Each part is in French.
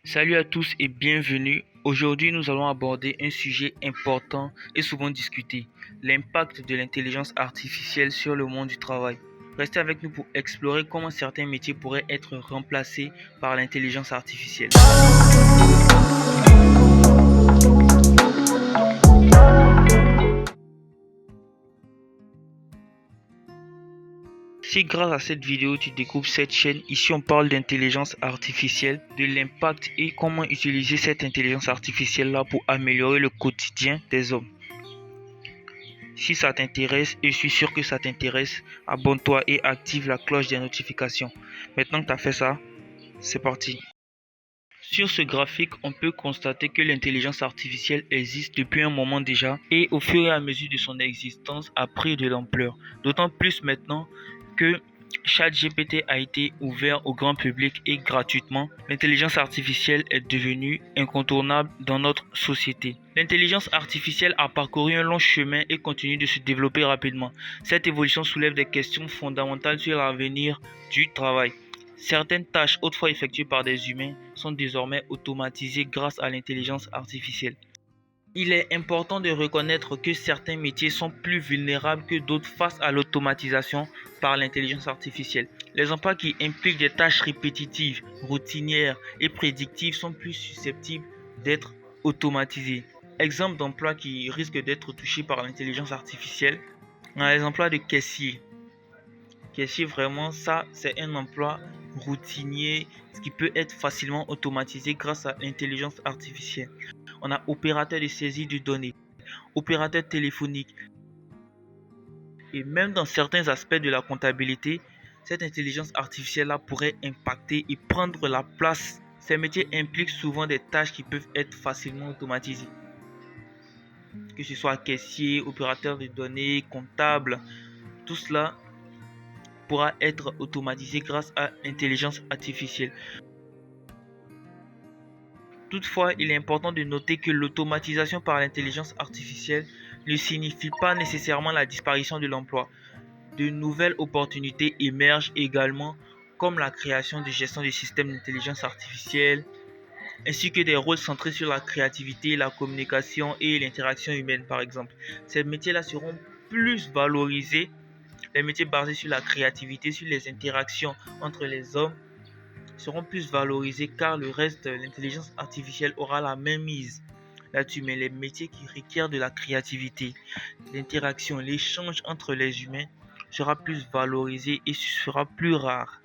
Salut à tous et bienvenue. Aujourd'hui, nous allons aborder un sujet important et souvent discuté, l'impact de l'intelligence artificielle sur le monde du travail. Restez avec nous pour explorer comment certains métiers pourraient être remplacés par l'intelligence artificielle. Si grâce à cette vidéo tu découvres cette chaîne, ici on parle d'intelligence artificielle, de l'impact et comment utiliser cette intelligence artificielle là pour améliorer le quotidien des hommes. Si ça t'intéresse, et je suis sûr que ça t'intéresse, abonne-toi et active la cloche des notifications. Maintenant que tu as fait ça, c'est parti. Sur ce graphique, on peut constater que l'intelligence artificielle existe depuis un moment déjà et au fur et à mesure de son existence a pris de l'ampleur. D'autant plus maintenant que ChatGPT a été ouvert au grand public et gratuitement. L'intelligence artificielle est devenue incontournable dans notre société. L'intelligence artificielle a parcouru un long chemin et continue de se développer rapidement. Cette évolution soulève des questions fondamentales sur l'avenir du travail. Certaines tâches autrefois effectuées par des humains sont désormais automatisées grâce à l'intelligence artificielle. Il est important de reconnaître que certains métiers sont plus vulnérables que d'autres face à l'automatisation par l'intelligence artificielle. Les emplois qui impliquent des tâches répétitives, routinières et prédictives sont plus susceptibles d'être automatisés. Exemple d'emplois qui risquent d'être touchés par l'intelligence artificielle, on a les emplois de caissier. Caissier, vraiment, ça, c'est un emploi routinier, ce qui peut être facilement automatisé grâce à l'intelligence artificielle. On a opérateur de saisie de données, opérateur téléphonique. Et même dans certains aspects de la comptabilité, cette intelligence artificielle-là pourrait impacter et prendre la place. Ces métiers impliquent souvent des tâches qui peuvent être facilement automatisées. Que ce soit caissier, opérateur de données, comptable, tout cela pourra être automatisé grâce à l'intelligence artificielle. Toutefois, il est important de noter que l'automatisation par l'intelligence artificielle ne signifie pas nécessairement la disparition de l'emploi. De nouvelles opportunités émergent également, comme la création de gestion des systèmes d'intelligence artificielle, ainsi que des rôles centrés sur la créativité, la communication et l'interaction humaine, par exemple. Ces métiers-là seront plus valorisés. Les métiers basés sur la créativité, sur les interactions entre les hommes, seront plus valorisés car le reste, l'intelligence artificielle aura la même mise là-dessus. Mais les métiers qui requièrent de la créativité, l'interaction, l'échange entre les humains sera plus valorisé et sera plus rare.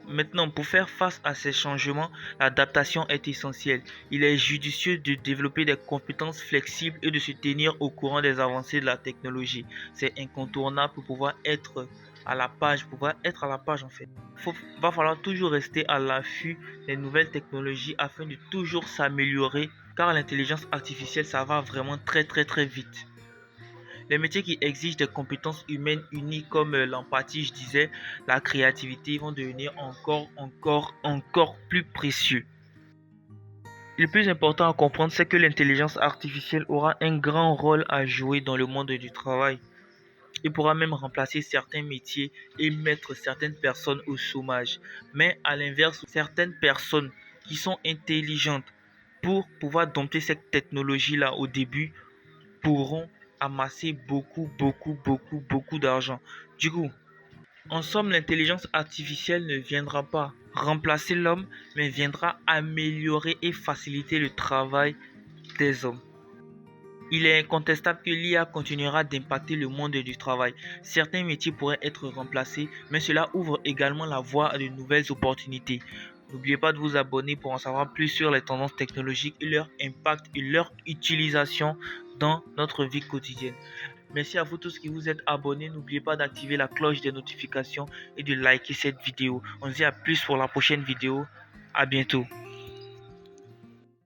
Maintenant, pour faire face à ces changements, l'adaptation est essentielle. Il est judicieux de développer des compétences flexibles et de se tenir au courant des avancées de la technologie. C'est incontournable pour pouvoir être à la page, en fait. Va falloir toujours rester à l'affût des nouvelles technologies afin de toujours s'améliorer car l'intelligence artificielle, ça va vraiment très très très vite. Les métiers qui exigent des compétences humaines uniques comme l'empathie, je disais, la créativité vont devenir encore plus précieux. Le plus important à comprendre, c'est que l'intelligence artificielle aura un grand rôle à jouer dans le monde du travail. Il pourra même remplacer certains métiers et mettre certaines personnes au chômage. Mais à l'inverse, certaines personnes qui sont intelligentes pour pouvoir dompter cette technologie-là au début pourront amasser beaucoup d'argent. Du coup, en somme, l'intelligence artificielle ne viendra pas remplacer l'homme, mais viendra améliorer et faciliter le travail des hommes. Il est incontestable que l'IA continuera d'impacter le monde du travail. Certains métiers pourraient être remplacés, mais cela ouvre également la voie à de nouvelles opportunités. N'oubliez pas de vous abonner pour en savoir plus sur les tendances technologiques et leur impact et leur utilisation dans notre vie quotidienne. Merci à vous tous qui vous êtes abonnés. N'oubliez pas d'activer la cloche des notifications et de liker cette vidéo. On se dit à plus pour la prochaine vidéo. À bientôt.